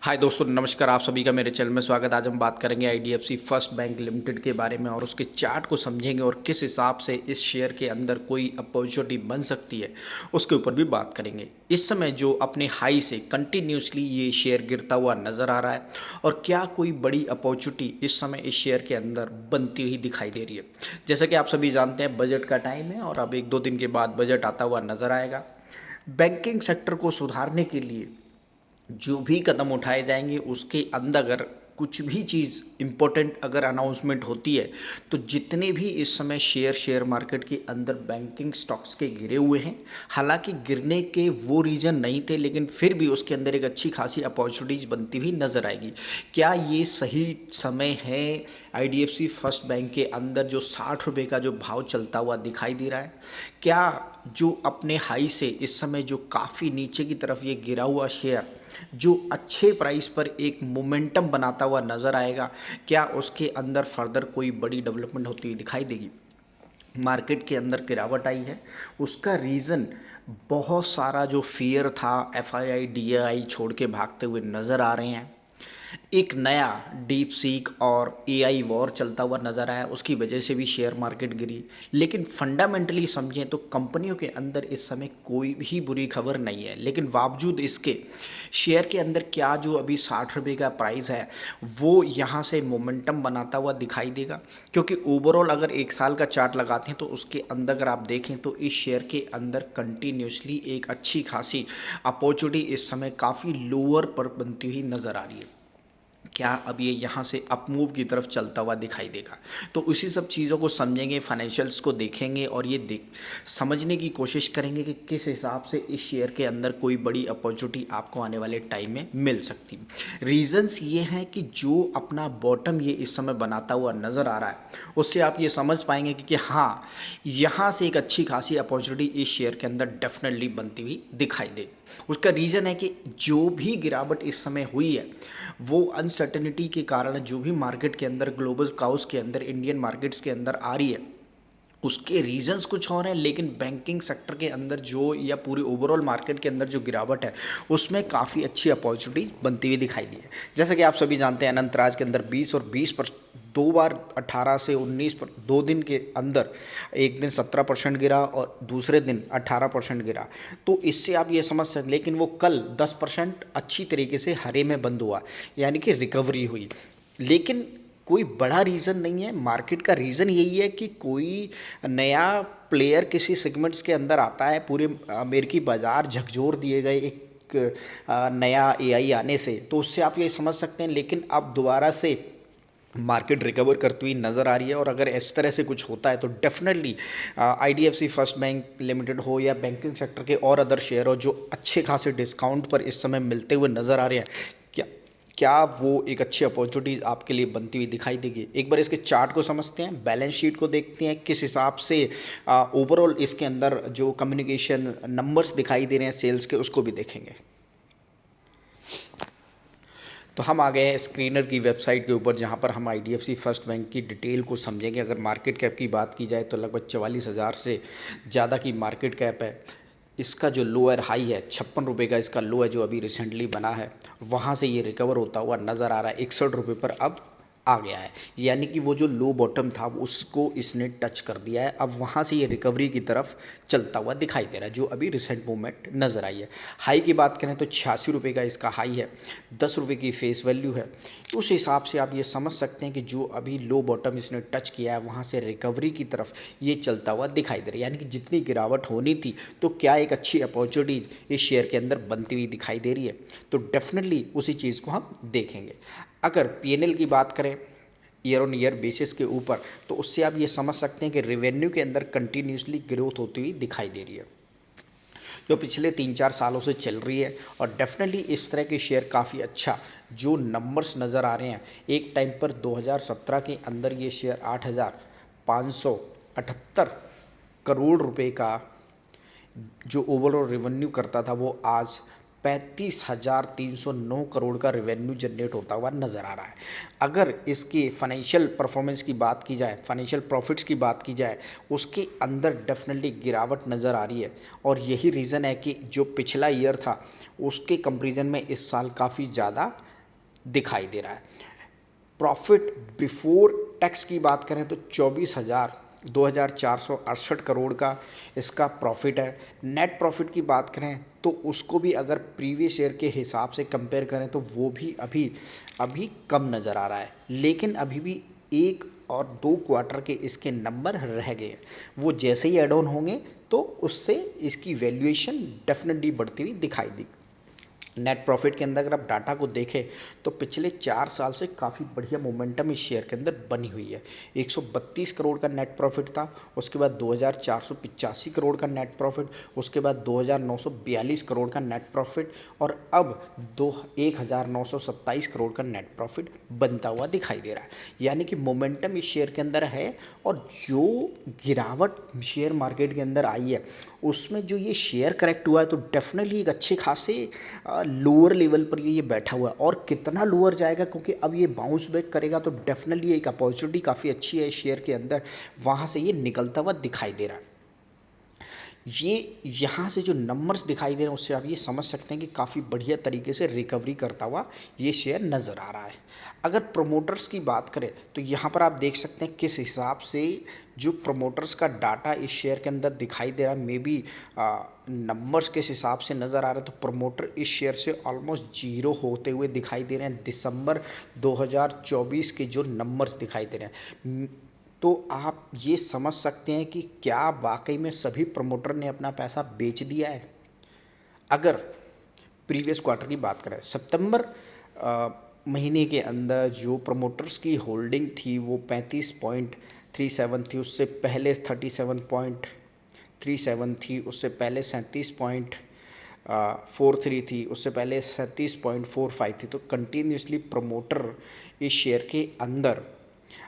हाय दोस्तों, नमस्कार। आप सभी का मेरे चैनल में स्वागत। आज हम बात करेंगे आईडीएफसी फर्स्ट बैंक लिमिटेड के बारे में और उसके चार्ट को समझेंगे और किस हिसाब से इस शेयर के अंदर कोई अपॉर्चुनिटी बन सकती है उसके ऊपर भी बात करेंगे। इस समय जो अपने हाई से कंटिन्यूसली ये शेयर गिरता हुआ नज़र आ रहा है और क्या कोई बड़ी अपॉर्चुनिटी इस समय इस शेयर के अंदर बनती हुई दिखाई दे रही है। जैसा कि आप सभी जानते हैं, बजट का टाइम है और अब 1-2 दिन के बाद बजट आता हुआ नज़र आएगा। बैंकिंग सेक्टर को सुधारने के लिए जो भी कदम उठाए जाएंगे उसके अंदर अगर कुछ भी चीज़ इम्पोर्टेंट अगर अनाउंसमेंट होती है तो जितने भी इस समय शेयर मार्केट के अंदर बैंकिंग स्टॉक्स के गिरे हुए हैं, हालांकि गिरने के वो रीज़न नहीं थे लेकिन फिर भी उसके अंदर एक अच्छी खासी अपॉर्चुनिटीज़ बनती हुई नज़र आएगी। क्या ये सही समय है आईडीएफसी फर्स्ट बैंक के अंदर जो 60 रुपये का जो भाव चलता हुआ दिखाई दे रहा है? क्या जो अपने हाई से इस समय जो काफ़ी नीचे की तरफ ये गिरा हुआ शेयर जो अच्छे प्राइस पर एक मोमेंटम बनाता हुआ नज़र आएगा, क्या उसके अंदर फर्दर कोई बड़ी डेवलपमेंट होती हुई दिखाई देगी? मार्केट के अंदर गिरावट आई है, उसका रीज़न बहुत सारा जो फियर था, एफआईआई डीआई छोड़ के भागते हुए नज़र आ रहे हैं। एक नया डीप सीक और एआई वॉर चलता हुआ नज़र आया, उसकी वजह से भी शेयर मार्केट गिरी। लेकिन फंडामेंटली समझें तो कंपनियों के अंदर इस समय कोई भी बुरी खबर नहीं है, लेकिन बावजूद इसके शेयर के अंदर क्या जो अभी 60 रुपये का प्राइस है वो यहाँ से मोमेंटम बनाता हुआ दिखाई देगा। क्योंकि ओवरऑल अगर 1 साल का चार्ट लगाते हैं तो उसके अंदर अगर आप देखें तो इस शेयर के अंदर कंटिन्यूसली एक अच्छी खासी अपॉर्चुनिटी इस समय काफ़ी लोअर पर बनती हुई नज़र आ रही है। क्या अब ये यहाँ से अप मूव की तरफ चलता हुआ दिखाई देगा? तो उसी सब चीज़ों को समझेंगे, फाइनेंशियल्स को देखेंगे और ये देख समझने की कोशिश करेंगे कि किस हिसाब से इस शेयर के अंदर कोई बड़ी अपॉर्चुनिटी आपको आने वाले टाइम में मिल सकती है। रीजंस ये हैं कि जो अपना बॉटम ये इस समय बनाता हुआ नज़र आ रहा है उससे आप ये समझ पाएंगे कि हाँ, यहाँ से एक अच्छी खासी अपॉर्चुनिटी इस शेयर के अंदर डेफिनेटली बनती हुई दिखाई दे। उसका रीज़न है कि जो भी गिरावट इस समय हुई है वो अनसर्टेनिटी के कारण जो भी मार्केट के अंदर, ग्लोबल काउस के अंदर, इंडियन मार्केट्स के अंदर आ रही है उसके रीजंस कुछ और हैं। लेकिन बैंकिंग सेक्टर के अंदर जो या पूरी ओवरऑल मार्केट के अंदर जो गिरावट है उसमें काफ़ी अच्छी अपॉर्चुनिटी बनती हुई दिखाई दी है। जैसा कि आप सभी जानते हैं, अनंतराज के अंदर 20 और 20 पर दो बार 18 से 19 पर 2 दिन के अंदर एक दिन 17% गिरा और दूसरे दिन 18% गिरा। तो इससे आप ये समझ सकते, लेकिन वो कल 10% अच्छी तरीके से हरे में बंद हुआ, यानी कि रिकवरी हुई। लेकिन कोई बड़ा रीज़न नहीं है, मार्केट का रीज़न यही है कि कोई नया प्लेयर किसी सेगमेंट्स के अंदर आता है। पूरे अमेरिकी बाज़ार झकझोर दिए गए एक नया एआई आने से, तो उससे आप ये समझ सकते हैं। लेकिन अब दोबारा से मार्केट रिकवर करती हुई नज़र आ रही है और अगर इस तरह से कुछ होता है तो definitely IDFC first bank limited हो या बैंकिंग सेक्टर के और अदर शेयर हो जो अच्छे खासे डिस्काउंट पर इस समय मिलते हुए नज़र आ रहे हैं, क्या क्या वो एक अच्छी अपॉर्चुनिटी आपके लिए बनती हुई दिखाई देगी? एक बार इसके चार्ट को समझते हैं, बैलेंस शीट को देखते हैं, किस हिसाब से ओवरऑल इसके अंदर जो कम्युनिकेशन नंबर्स दिखाई दे रहे हैं सेल्स के, उसको भी देखेंगे। तो हम आ गए हैं स्क्रीनर की वेबसाइट के ऊपर, जहां पर हम आईडीएफसी फर्स्ट बैंक की डिटेल को समझेंगे। अगर मार्केट कैप की बात की जाए तो लगभग 44,000 से ज़्यादा की मार्केट कैप है। इसका जो लोअर हाई है 56 रुपये का, इसका लो है जो अभी रिसेंटली बना है, वहाँ से ये रिकवर होता हुआ नज़र आ रहा है। 61 रुपये पर अब आ गया है, यानी कि वो जो लो बॉटम था उसको इसने टच कर दिया है। अब वहाँ से ये रिकवरी की तरफ चलता हुआ दिखाई दे रहा है, जो अभी रिसेंट मूवमेंट नज़र आई है। हाई की बात करें तो 86 रुपये का इसका हाई है, 10 रुपये की फेस वैल्यू है। उस हिसाब से आप ये समझ सकते हैं कि जो अभी लो बॉटम इसने टच किया है वहाँ से रिकवरी की तरफ ये चलता हुआ दिखाई दे रहा है। यानी कि जितनी गिरावट होनी थी तो क्या एक अच्छी अपॉर्चुनिटी इस शेयर के अंदर बनती हुई दिखाई दे रही है, तो डेफिनेटली उसी चीज़ को हम देखेंगे। अगर पीएनएल की बात करें ईयर ऑन ईयर बेसिस के ऊपर, तो उससे आप ये समझ सकते हैं कि रेवेन्यू के अंदर कंटिन्यूसली ग्रोथ होती हुई दिखाई दे रही है, जो पिछले 3-4 सालों से चल रही है। और डेफिनेटली इस तरह के शेयर काफ़ी अच्छा जो नंबर्स नज़र आ रहे हैं। एक टाइम पर 2017 के अंदर ये शेयर 8,578 करोड़ रुपए का जो ओवरऑल रेवेन्यू करता था, वो आज 35,309 करोड़ का रेवेन्यू जनरेट होता हुआ नज़र आ रहा है। अगर इसकी फाइनेंशियल परफॉर्मेंस की बात की जाए, फाइनेंशियल प्रॉफिट्स की बात की जाए, उसके अंदर डेफिनेटली गिरावट नज़र आ रही है। और यही रीज़न है कि जो पिछला ईयर था उसके कंपैरिजन में इस साल काफ़ी ज़्यादा दिखाई दे रहा है। प्रॉफिट बिफोर टैक्स की बात करें तो 24,468 करोड़ का इसका प्रॉफिट है। नेट प्रॉफिट की बात करें तो उसको भी अगर प्रीवियस ईयर के हिसाब से कंपेयर करें तो वो भी अभी अभी कम नज़र आ रहा है, लेकिन अभी भी 1 और 2 क्वार्टर के इसके नंबर रह गए हैं। वो जैसे ही एड ऑन होंगे तो उससे इसकी वैल्यूएशन डेफिनेटली बढ़ती हुई दिखाई दी। नेट प्रॉफिट के अंदर अगर आप डाटा को देखें तो पिछले 4 साल से काफ़ी बढ़िया मोमेंटम इस शेयर के अंदर बनी हुई है। 132 करोड़ का नेट प्रॉफिट था, उसके बाद 2,485 करोड़ का नेट प्रॉफिट, उसके बाद 2,942 करोड़ का नेट प्रॉफिट, और अब 1,927 करोड़ का नेट प्रॉफिट बनता हुआ दिखाई दे रहा है। यानी कि मोमेंटम इस शेयर के अंदर है, और जो गिरावट शेयर मार्केट के अंदर आई है उसमें जो ये शेयर करेक्ट हुआ है तो डेफिनेटली एक अच्छे खासे लोअर लेवल पर ये बैठा हुआ है। और कितना लोअर जाएगा, क्योंकि अब ये बाउंस बैक करेगा तो डेफिनेटली एक अपॉर्चुनिटी काफ़ी अच्छी है शेयर के अंदर, वहाँ से ये निकलता हुआ दिखाई दे रहा है। ये यहाँ से जो नंबर्स दिखाई दे रहे हैं उससे आप ये समझ सकते हैं कि काफ़ी बढ़िया तरीके से रिकवरी करता हुआ ये शेयर नज़र आ रहा है। अगर प्रमोटर्स की बात करें तो यहाँ पर आप देख सकते हैं किस हिसाब से जो प्रमोटर्स का डाटा इस शेयर के अंदर दिखाई दे रहा है। मे बी नंबर्स किस हिसाब से नज़र आ रहे हैं तो प्रमोटर इस शेयर से ऑलमोस्ट जीरो होते हुए दिखाई दे रहे हैं। दिसंबर 2024 के जो नंबर्स दिखाई दे रहे हैं, तो आप ये समझ सकते हैं कि क्या वाकई में सभी प्रमोटर ने अपना पैसा बेच दिया है। अगर प्रीवियस क्वार्टर की बात करें, सितंबर महीने के अंदर जो प्रमोटर्स की होल्डिंग थी वो 35.37 थी, उससे पहले 37.37 थी, उससे पहले 37.43 थी, उससे पहले 37.45 थी। तो कंटिन्यूसली प्रमोटर इस शेयर के अंदर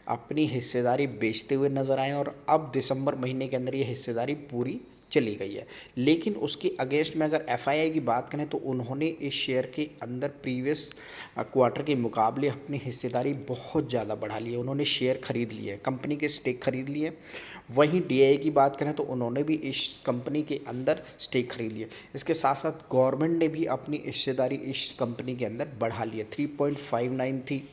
अपनी हिस्सेदारी बेचते हुए नज़र आए, और अब दिसंबर महीने के अंदर ये हिस्सेदारी पूरी चली गई है। लेकिन उसके अगेंस्ट में अगर एफआईआई की बात करें तो उन्होंने इस शेयर के अंदर प्रीवियस क्वार्टर के मुकाबले अपनी हिस्सेदारी बहुत ज़्यादा बढ़ा ली है। उन्होंने शेयर खरीद लिए, कंपनी के स्टेक खरीद लिए। वहीं डीआईआई की बात करें तो उन्होंने भी इस कंपनी के अंदर स्टेक खरीद लिए। इसके साथ साथ गवर्नमेंट ने भी अपनी हिस्सेदारी इस कंपनी के अंदर बढ़ा ली है। 3.59 थी,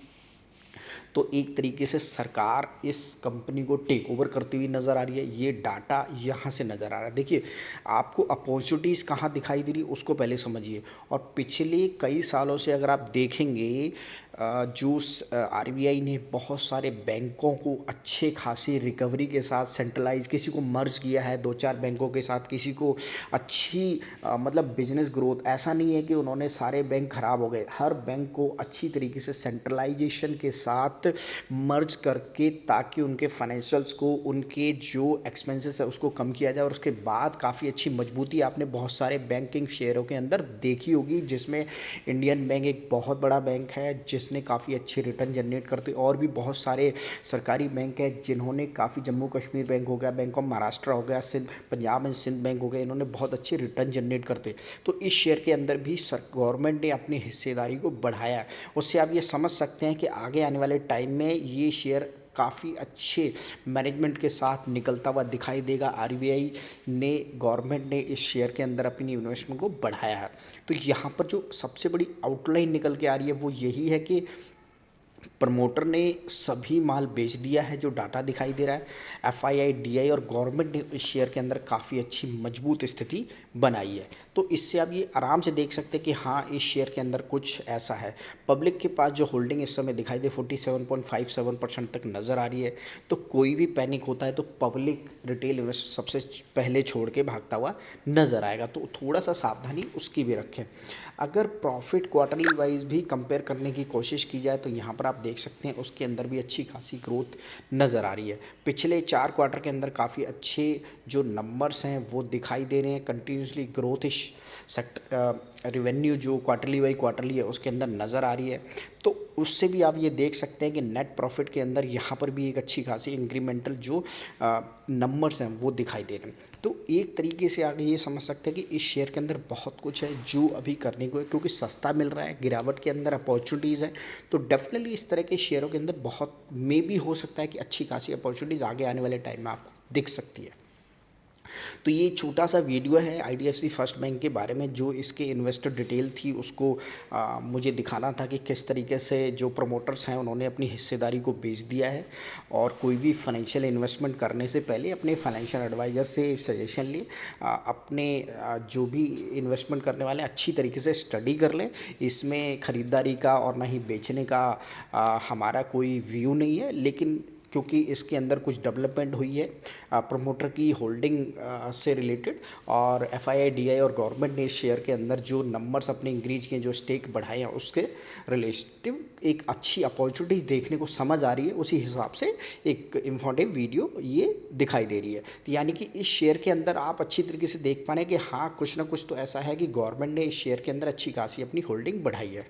तो एक तरीके से सरकार इस कंपनी को टेक ओवर करती हुई नज़र आ रही है। ये डाटा यहाँ से नज़र आ रहा है। देखिए, आपको अपॉर्चुनिटीज़ कहाँ दिखाई दे रही है उसको पहले समझिए। और पिछले कई सालों से अगर आप देखेंगे जो आरबीआई ने बहुत सारे बैंकों को अच्छे खासी रिकवरी के साथ सेंट्रलाइज, किसी को मर्ज किया है 2-4 बैंकों के साथ, किसी को अच्छी मतलब बिजनेस ग्रोथ। ऐसा नहीं है कि उन्होंने सारे बैंक खराब हो गए, हर बैंक को अच्छी तरीके से सेंट्रलाइजेशन के साथ मर्ज करके, ताकि उनके फाइनेंशियल्स को, उनके जो एक्सपेंसेस है उसको कम किया जाए। और उसके बाद काफ़ी अच्छी मजबूती आपने बहुत सारे बैंकिंग शेयरों के अंदर देखी होगी, जिसमें इंडियन बैंक एक बहुत बड़ा बैंक है जिसने काफ़ी अच्छे रिटर्न जनरेट करते, और भी बहुत सारे सरकारी बैंक हैं जिन्होंने काफ़ी, जम्मू कश्मीर बैंक हो गया, बैंक ऑफ महाराष्ट्र हो गया, सिंध पंजाब एंड सिंध बैंक हो गया, इन्होंने बहुत अच्छे रिटर्न जनरेट करते। तो इस शेयर के अंदर भी गवर्नमेंट ने अपनी हिस्सेदारी को बढ़ाया है। उससे आप ये समझ सकते हैं कि आगे आने वाले टाइम में ये शेयर काफ़ी अच्छे मैनेजमेंट के साथ निकलता हुआ दिखाई देगा। आरबीआई ने, गवर्नमेंट ने इस शेयर के अंदर अपनी इन्वेस्टमेंट को बढ़ाया है। तो यहाँ पर जो सबसे बड़ी आउटलाइन निकल के आ रही है वो यही है कि प्रमोटर ने सभी माल बेच दिया है, जो डाटा दिखाई दे रहा है। एफआईआई, डीआई और गवर्नमेंट ने इस शेयर के अंदर काफ़ी अच्छी मजबूत स्थिति बनाई है। तो इससे आप ये आराम से देख सकते हैं कि हाँ, इस शेयर के अंदर कुछ ऐसा है। पब्लिक के पास जो होल्डिंग इस समय दिखाई दे 47.57% तक नज़र आ रही है। तो कोई भी पैनिक होता है तो पब्लिक, रिटेल इन्वेस्टर सबसे पहले छोड़ के भागता हुआ नज़र आएगा। तो थोड़ा सा सावधानी उसकी भी रखें। अगर प्रॉफिट क्वार्टरली वाइज भी कंपेयर करने की कोशिश की जाए तो यहाँ पर आप देख सकते हैं उसके अंदर भी अच्छी खासी ग्रोथ नज़र आ रही है। पिछले 4 क्वार्टर के अंदर काफ़ी अच्छे जो नंबर्स हैं वो दिखाई दे रहे हैं। कंटिन्यूसली ग्रोथ इस रेवेन्यू जो क्वार्टरली बाई क्वार्टरली है उसके अंदर नज़र आ रही है। तो उससे भी आप ये देख सकते हैं कि नेट प्रॉफिट के अंदर यहाँ पर भी एक अच्छी खासी इंक्रीमेंटल जो नंबर्स हैं वो दिखाई दे रहे हैं। तो एक तरीके से आगे ये समझ सकते हैं कि इस शेयर के अंदर बहुत कुछ है जो अभी करने को है, क्योंकि सस्ता मिल रहा है, गिरावट के अंदर अपॉर्चुनिटीज़ है। तो डेफिनेटली इस तरह के शेयरों के अंदर बहुत, मे भी हो सकता है कि अच्छी खासी अपॉर्चुनिटीज़ आगे आने वाले टाइम में आपको दिख सकती है। तो ये छोटा-सा वीडियो है आईडीएफसी फर्स्ट बैंक के बारे में, जो इसके इन्वेस्टर डिटेल थी उसको मुझे दिखाना था कि किस तरीके से जो प्रमोटर्स हैं उन्होंने अपनी हिस्सेदारी को बेच दिया है। और कोई भी फाइनेंशियल इन्वेस्टमेंट करने से पहले अपने फाइनेंशियल एडवाइज़र से सजेशन लें। अपने जो भी इन्वेस्टमेंट करने वाले हैं अच्छी तरीके से स्टडी कर लें। इसमें खरीदारी का और ना ही बेचने का हमारा कोई व्यू नहीं है, लेकिन क्योंकि इसके अंदर कुछ डेवलपमेंट हुई है प्रमोटर की होल्डिंग से रिलेटेड, और एफआईआई, डीआई और गवर्नमेंट ने इस शेयर के अंदर जो नंबर्स अपने इंक्रीज किए, जो स्टेक बढ़ाए हैं, उसके रिलेटिव एक अच्छी अपॉर्चुनिटी देखने को समझ आ रही है। उसी हिसाब से एक इन्फॉर्मेटिव वीडियो ये दिखाई दे रही है। तो यानी कि इस शेयर के अंदर आप अच्छी तरीके से देख पा रहे हैं कि हाँ, कुछ ना कुछ तो ऐसा है कि गवर्नमेंट ने इस शेयर के अंदर अच्छी खासी अपनी होल्डिंग बढ़ाई है।